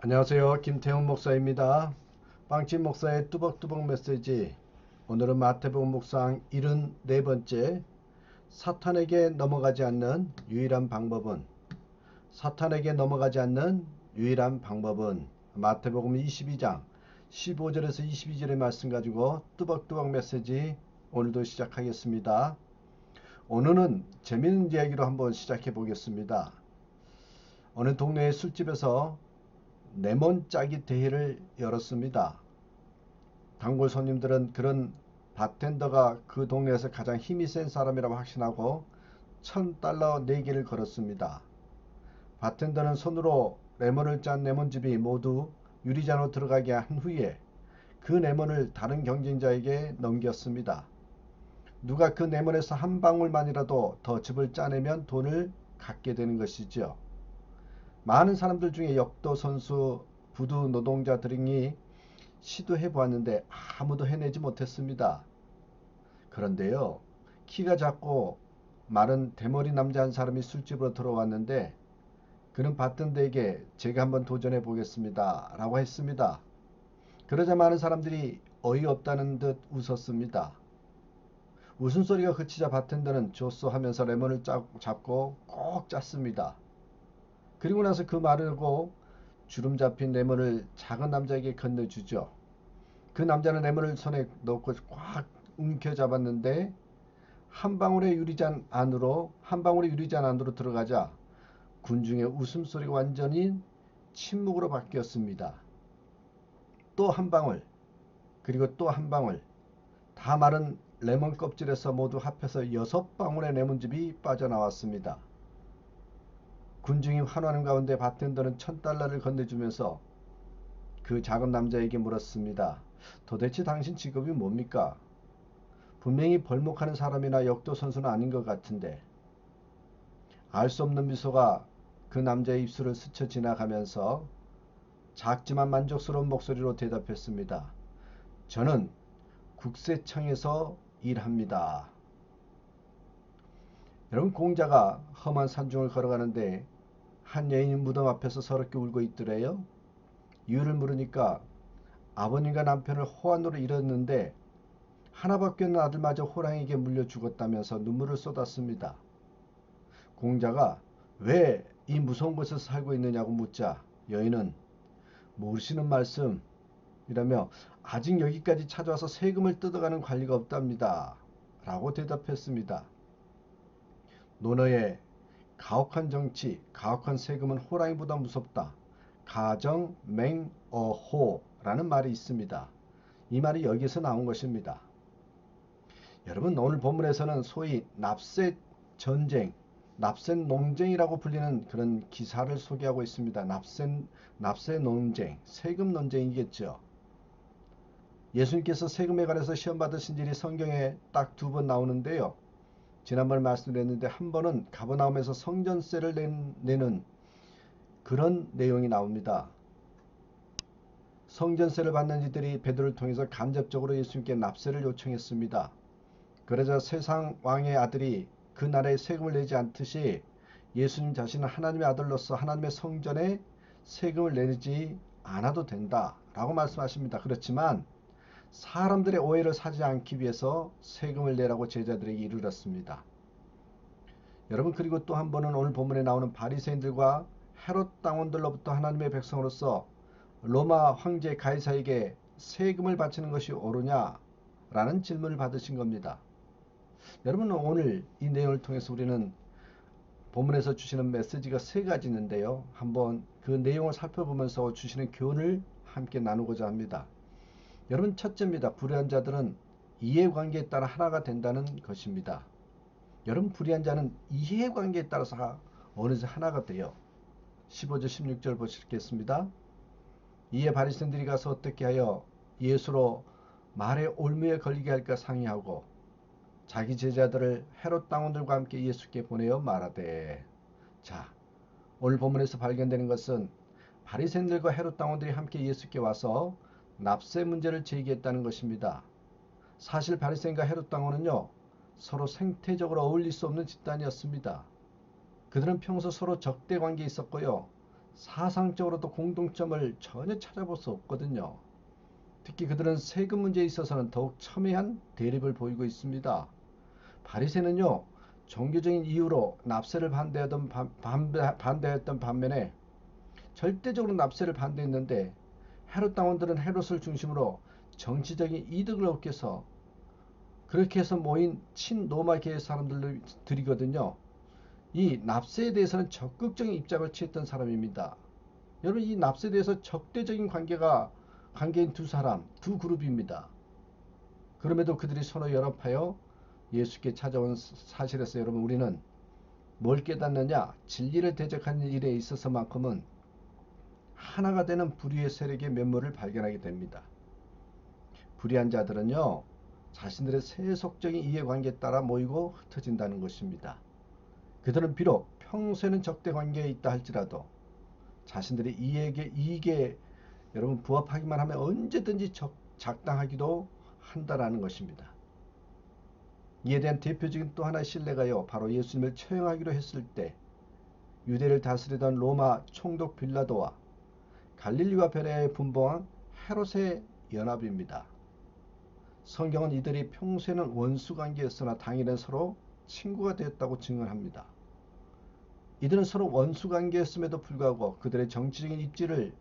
안녕하세요. 김태훈 목사입니다. 빵집 목사의 뚜벅뚜벅 메시지. 오늘은 마태복음 묵상 74번째 사탄에게 넘어가지 않는 유일한 방법은 사탄에게 넘어가지 않는 유일한 방법은 마태복음 22장 15절에서 22절의 말씀 가지고 뚜벅뚜벅 메시지 오늘도 시작하겠습니다. 오늘은 재미있는 이야기로 한번 시작해 보겠습니다. 어느 동네의 술집에서 레몬 짜기 대회를 열었습니다. 단골 손님들은 그런 바텐더가 그 동네에서 가장 힘이 센 사람이라고 확신하고 $1000 내기를 걸었습니다. 바텐더는 손으로 레몬을 짠 레몬즙이 모두 유리잔으로 들어가게 한 후에 그 레몬을 다른 경쟁자에게 넘겼습니다. 누가 그 레몬에서 한 방울만이라도 더 즙을 짜내면 돈을 갖게 되는 것이죠. 많은 사람들 중에 역도 선수, 부두 노동자 등이 시도해 보았는데 아무도 해내지 못했습니다. 그런데요, 키가 작고 마른 대머리 남자 한 사람이 술집으로 들어왔는데 그는 바텐더에게 제가 한번 도전해 보겠습니다 라고 했습니다. 그러자 많은 사람들이 어이없다는 듯 웃었습니다. 웃음소리가 그치자 바텐더는 좋소 하면서 레몬을 잡고 꼭 짰습니다. 그리고 나서 그 마르고 주름 잡힌 레몬을 작은 남자에게 건네주죠. 그 남자는 레몬을 손에 넣고 꽉 움켜잡았는데 한 방울의 유리잔 안으로 들어가자 군중의 웃음소리가 완전히 침묵으로 바뀌었습니다. 또 한 방울, 그리고 또 한 방울, 다 마른 레몬 껍질에서 모두 합해서 6방울의 레몬즙이 빠져나왔습니다. 군중이 환호하는 가운데 바텐더는 $1000를 건네주면서 그 작은 남자에게 물었습니다. 도대체 당신 직업이 뭡니까? 분명히 벌목하는 사람이나 역도 선수는 아닌 것 같은데. 알 수 없는 미소가 그 남자의 입술을 스쳐 지나가면서 작지만 만족스러운 목소리로 대답했습니다. 저는 국세청에서 일합니다. 여러분, 공자가 험한 산중을 걸어가는데 한 여인이 무덤 앞에서 서럽게 울고 있더래요. 이유를 물으니까 아버님과 남편을 호환으로 잃었는데 하나밖에 없는 아들마저 호랑이에게 물려 죽었다면서 눈물을 쏟았습니다. 공자가 왜 이 무서운 곳에서 살고 있느냐고 묻자 여인은 모르시는 말씀이라며 아직 여기까지 찾아와서 세금을 뜯어가는 관리가 없답니다 라고 대답했습니다. 논어에 가혹한 정치, 가혹한 세금은 호랑이보다 무섭다. 가정맹어호라는 말이 있습니다. 이 말이 여기서 나온 것입니다. 여러분, 오늘 본문에서는 소위 납세 전쟁, 납세 논쟁이라고 불리는 그런 기사를 소개하고 있습니다. 납세 논쟁, 세금 논쟁이겠죠. 예수님께서 세금에 관해서 시험 받으신 일이 성경에 딱 2번 나오는데요. 지난번에 말씀드렸는데 한 번은 가버나움에서 성전세를 내는 그런 내용이 나옵니다. 성전세를 받는 이들이 베드로를 통해서 간접적으로 예수님께 납세를 요청했습니다. 그러자 세상 왕의 아들이 그 나라에 세금을 내지 않듯이 예수님 자신은 하나님의 아들로서 하나님의 성전에 세금을 내지 않아도 된다 라고 말씀하십니다. 그렇지만 사람들의 오해를 사지 않기 위해서 세금을 내라고 제자들에게 이르렀습니다. 여러분, 그리고 또 한 번은 오늘 본문에 나오는 바리새인들과 헤롯 당원들로부터 하나님의 백성으로서 로마 황제 가이사에게 세금을 바치는 것이 옳으냐 라는 질문을 받으신 겁니다. 여러분, 오늘 이 내용을 통해서 우리는 본문에서 주시는 메시지가 3가지 있는데요. 한번 그 내용을 살펴보면서 주시는 교훈을 함께 나누고자 합니다. 여러분, 첫째입니다. 불의한 자들은 이해관계에 따라 하나가 된다는 것입니다. 여러분, 불의한 자는 이해관계에 따라서 어느새 하나가 돼요. 15절 16절 보시겠습니다. 이에 바리새인들이 가서 어떻게 하여 예수로 말의 올무에 걸리게 할까 상의하고 자기 제자들을 헤롯 당원들과 함께 예수께 보내어 말하되. 자, 오늘 본문에서 발견되는 것은 바리새인들과 헤롯 당원들이 함께 예수께 와서 납세 문제를 제기했다는 것입니다. 사실 바리새인과 헤롯 당원은요, 서로 생태적으로 어울릴 수 없는 집단이었습니다. 그들은 평소 서로 적대 관계에 있었고요, 사상적으로도 공동점을 전혀 찾아볼 수 없거든요. 특히 그들은 세금 문제에 있어서는 더욱 첨예한 대립을 보이고 있습니다. 바리새는요, 종교적인 이유로 납세를 반대했던 반면에 절대적으로 납세를 반대했는데, 헤롯 당원들은 헤롯을 중심으로 정치적인 이득을 얻기 위해서 그렇게 해서 모인 친로마계의 사람들이거든요. 이 납세에 대해서는 적극적인 입장을 취했던 사람입니다. 여러분, 이 납세에 대해서 적대적인 관계인 두 사람, 두 그룹입니다. 그럼에도 그들이 서로 연합하여 예수께 찾아온 사실에서 여러분, 우리는 뭘 깨닫느냐? 진리를 대적하는 일에 있어서만큼은 하나가 되는 불의의 세력의 면모를 발견하게 됩니다. 불의한 자들은요, 자신들의 세속적인 이해관계에 따라 모이고 흩어진다는 것입니다. 그들은 비록 평소에는 적대관계에 있다 할지라도 자신들의 이익에 여러분 부합하기만 하면 언제든지 작당하기도 한다라는 것입니다. 이에 대한 대표적인 또 하나의 신뢰가요, 바로 예수님을 처형하기로 했을 때 유대를 다스리던 로마 총독 빌라도와 갈릴리와 베레아의 분봉한 헤롯의 연합입니다. 성경은 이들이 평소에는 원수관계였으나 당일은 서로 친구가 되었다고 증언합니다. 이들은 서로 원수관계였음에도 불구하고 그들의 정치적인 입지를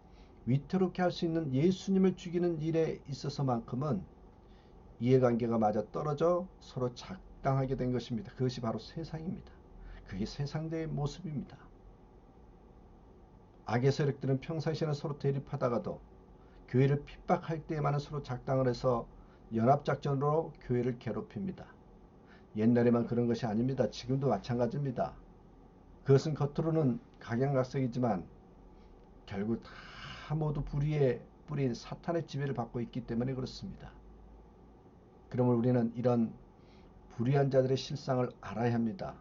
위태롭게 할 수 있는 예수님을 죽이는 일에 있어서만큼은 이해관계가 맞아떨어져 서로 작당하게 된 것입니다. 그것이 바로 세상입니다. 그게 세상의 모습입니다. 악의 세력들은 평상시에는 서로 대립하다가도 교회를 핍박할 때에만 서로 작당을 해서 연합작전으로 교회를 괴롭힙니다. 옛날에만 그런 것이 아닙니다. 지금도 마찬가지입니다. 그것은 겉으로는 각양각색이지만 결국 다 모두 불의의 뿌린 사탄의 지배를 받고 있기 때문에 그렇습니다. 그러므로 우리는 이런 불의한 자들의 실상을 알아야 합니다.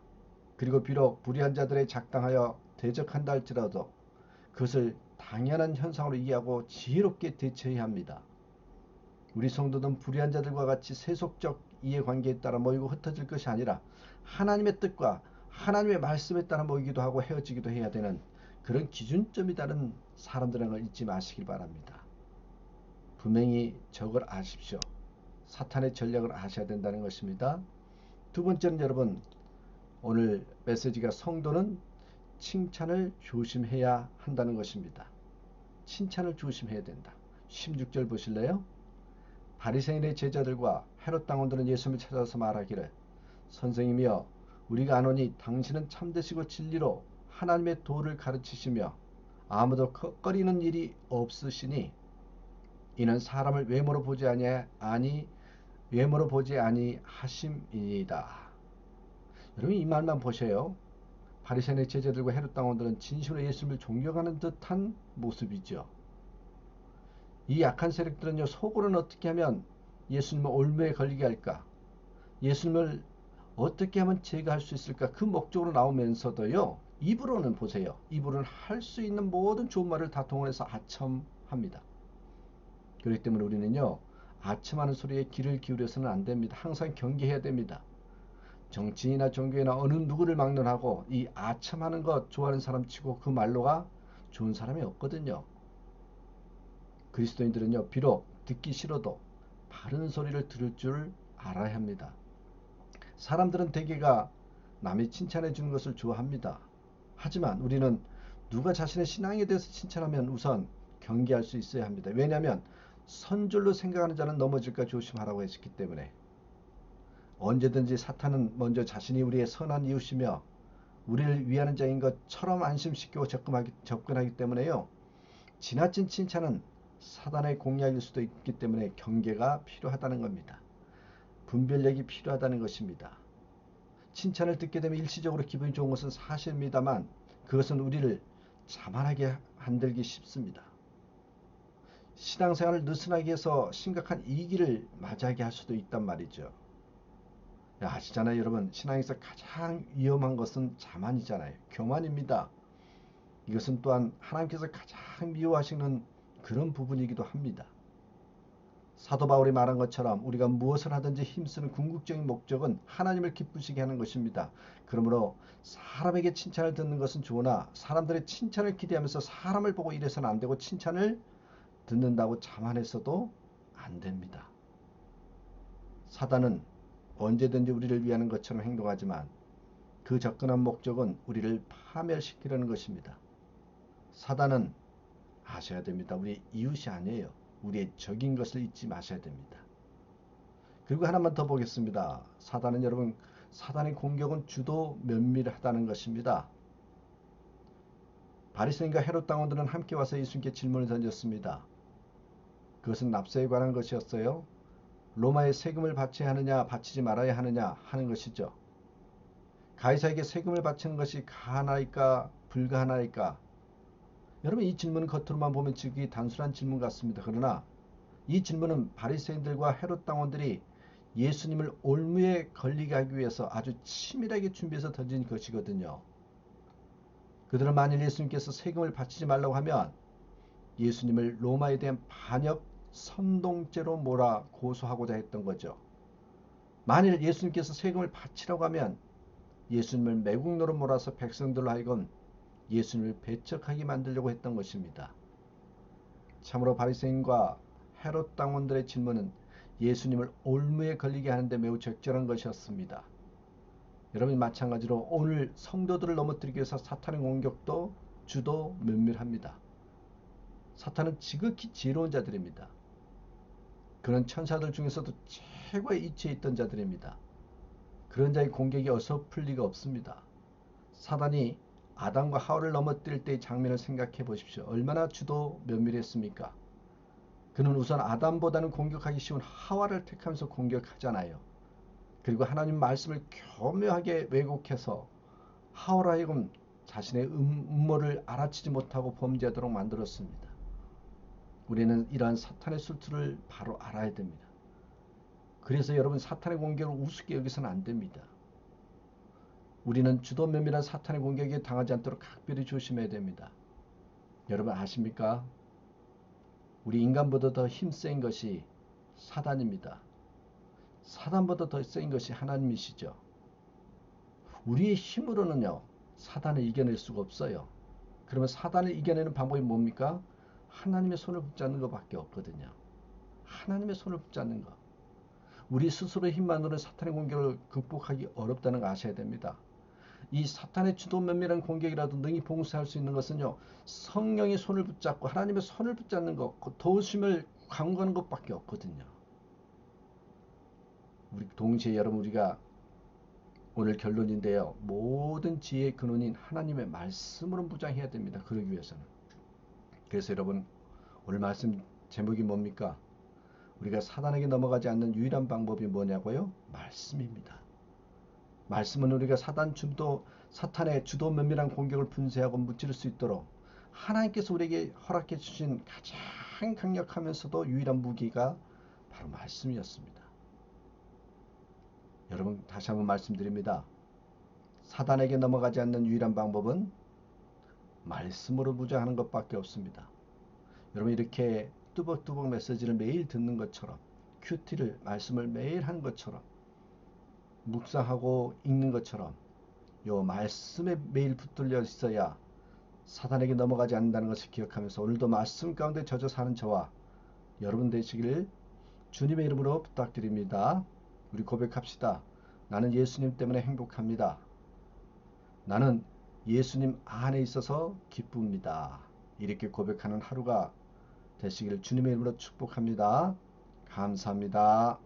그리고 비록 불의한 자들에 작당하여 대적한다 할지라도 그것을 당연한 현상으로 이해하고 지혜롭게 대처해야 합니다. 우리 성도는 불의한 자들과 같이 세속적 이해관계에 따라 모이고 흩어질 것이 아니라 하나님의 뜻과 하나님의 말씀에 따라 모이기도 하고 헤어지기도 해야 되는 그런 기준점이 다른 사람들이라는 걸 잊지 마시길 바랍니다. 분명히 저걸 아십시오. 사탄의 전략을 아셔야 된다는 것입니다. 두 번째는 여러분, 오늘 메시지가 성도는 칭찬을 조심해야 한다는 것입니다. 칭찬을 조심해야 된다. 16절 보실래요? 바리새인의 제자들과 헤롯 당원들은 예수님을 찾아서 말하기를, 선생님이여, 우리가 아노니 당신은 참되시고 진리로 하나님의 도를 가르치시며 아무도 꺼리는 일이 없으시니 이는 사람을 외모로 보지 아니하심이니이다. 여러분, 이 말만 보세요. 바리새인의 제자들과 헤롯 당원들은 진실로 예수님을 존경하는 듯한 모습이죠. 이 약한 세력들은요, 속으로는 어떻게 하면 예수님을 올무에 걸리게 할까? 예수님을 어떻게 하면 제거할 수 있을까? 그 목적으로 나오면서도요, 입으로는 보세요. 입으로는 할 수 있는 모든 좋은 말을 다 동원해서 아첨합니다. 그렇기 때문에 우리는요, 아첨하는 소리에 귀를 기울여서는 안 됩니다. 항상 경계해야 됩니다. 정치인이나 종교인이나 어느 누구를 막론하고 이 아첨하는 것 좋아하는 사람 치고 그 말로가 좋은 사람이 없거든요. 그리스도인들은요, 비록 듣기 싫어도 바른 소리를 들을 줄 알아야 합니다. 사람들은 대개가 남이 칭찬해 주는 것을 좋아합니다. 하지만 우리는 누가 자신의 신앙에 대해서 칭찬하면 우선 경계할 수 있어야 합니다. 왜냐하면 선줄로 생각하는 자는 넘어질까 조심하라고 했기 때문에. 언제든지 사탄은 먼저 자신이 우리의 선한 이웃이며 우리를 위하는 자인 것처럼 안심시키고 접근하기 때문에요. 지나친 칭찬은 사단의 공략일 수도 있기 때문에 경계가 필요하다는 겁니다. 분별력이 필요하다는 것입니다. 칭찬을 듣게 되면 일시적으로 기분이 좋은 것은 사실입니다만 그것은 우리를 자만하게 만들기 쉽습니다. 신앙생활을 느슨하게 해서 심각한 이기를 맞이하게 할 수도 있단 말이죠. 아시잖아요, 여러분. 신앙에서 가장 위험한 것은 자만이잖아요. 교만입니다. 이것은 또한 하나님께서 가장 미워하시는 그런 부분이기도 합니다. 사도 바울이 말한 것처럼 우리가 무엇을 하든지 힘쓰는 궁극적인 목적은 하나님을 기쁘시게 하는 것입니다. 그러므로 사람에게 칭찬을 듣는 것은 좋으나 사람들의 칭찬을 기대하면서 사람을 보고 이래서는 안 되고 칭찬을 듣는다고 자만해서도 안 됩니다. 사단은 언제든지 우리를 위하는 것처럼 행동하지만 그 접근한 목적은 우리를 파멸시키려는 것입니다. 사단은 아셔야 됩니다. 우리의 이웃이 아니에요. 우리의 적인 것을 잊지 마셔야 됩니다. 그리고 하나만 더 보겠습니다. 사단은 여러분, 사단의 공격은 주도 면밀하다는 것입니다. 바리새인과 헤롯 당원들은 함께 와서 예수님께 질문을 던졌습니다. 그것은 납세에 관한 것이었어요. 로마에 세금을 바쳐야 하느냐 바치지 말아야 하느냐 하는 것이죠. 가이사에게 세금을 바치는 것이 가하나이까 불가하나이까. 여러분, 이 질문은 겉으로만 보면 지극히 단순한 질문 같습니다. 그러나 이 질문은 바리새인들과 헤롯 당원들이 예수님을 올무에 걸리게 하기 위해서 아주 치밀하게 준비해서 던진 것이거든요. 그들은 만일 예수님께서 세금을 바치지 말라고 하면 예수님을 로마에 대한 반역 선동죄로 몰아 고소하고자 했던 거죠. 만일 예수님께서 세금을 바치라고 하면 예수님을 매국노로 몰아서 백성들로 하여금 예수님을 배척하게 만들려고 했던 것입니다. 참으로 바리새인과 헤롯 당원들의 질문은 예수님을 올무에 걸리게 하는데 매우 적절한 것이었습니다. 여러분, 마찬가지로 오늘 성도들을 넘어뜨리기 위해서 사탄의 공격도 주도 면밀합니다. 사탄은 지극히 지혜로운 자들입니다. 그런 천사들 중에서도 최고의 이치에 있던 자들입니다. 그런 자의 공격이 어설플 리가 없습니다. 사단이 아담과 하와를 넘어뜨릴 때의 장면을 생각해 보십시오. 얼마나 주도 면밀했습니까? 그는 우선 아담보다는 공격하기 쉬운 하와를 택하면서 공격하잖아요. 그리고 하나님 말씀을 교묘하게 왜곡해서 하와로 하여금 자신의 음모를 알아채지 못하고 범죄하도록 만들었습니다. 우리는 이러한 사탄의 술투를 바로 알아야 됩니다. 그래서 여러분, 사탄의 공격을 우습게 여기서는 안 됩니다. 우리는 주도 면밀한 사탄의 공격에 당하지 않도록 각별히 조심해야 됩니다. 여러분 아십니까? 우리 인간보다 더 힘센 것이 사단입니다. 사단보다 더 센 것이 하나님이시죠. 우리의 힘으로는요, 사단을 이겨낼 수가 없어요. 그러면 사단을 이겨내는 방법이 뭡니까? 하나님의 손을 붙잡는 것밖에 없거든요. 하나님의 손을 붙잡는 것. 우리 스스로의 힘만으로는 사탄의 공격을 극복하기 어렵다는 거 아셔야 됩니다. 이 사탄의 주도 면밀한 공격이라도 능히 봉쇄할 수 있는 것은요, 성령의 손을 붙잡고 하나님의 손을 붙잡는 것, 그 도우심을 간구하는 것밖에 없거든요. 우리 동시에 여러분, 우리가 오늘 결론인데요, 모든 지혜의 근원인 하나님의 말씀으로 무장해야 됩니다. 그러기 위해서는. 그래서 여러분, 오늘 말씀 제목이 뭡니까? 우리가 사단에게 넘어가지 않는 유일한 방법이 뭐냐고요? 말씀입니다. 말씀은 우리가 사탄의 주도 면밀한 공격을 분쇄하고 무찌를 수 있도록 하나님께서 우리에게 허락해 주신 가장 강력하면서도 유일한 무기가 바로 말씀이었습니다. 여러분, 다시 한번 말씀드립니다. 사단에게 넘어가지 않는 유일한 방법은 말씀으로 무장하는 것밖에 없습니다. 여러분, 이렇게 뚜벅뚜벅 메시지를 매일 듣는 것처럼, 큐티를 말씀을 매일 하는 것처럼, 묵상하고 읽는 것처럼 요 말씀에 매일 붙들려 있어야 사단에게 넘어가지 않는다는 것을 기억하면서 오늘도 말씀 가운데 젖어 사는 저와 여러분 되시길 주님의 이름으로 부탁드립니다. 우리 고백합시다. 나는 예수님 때문에 행복합니다. 나는 예수님 안에 있어서 기쁩니다. 이렇게 고백하는 하루가 되시기를 주님의 이름으로 축복합니다. 감사합니다.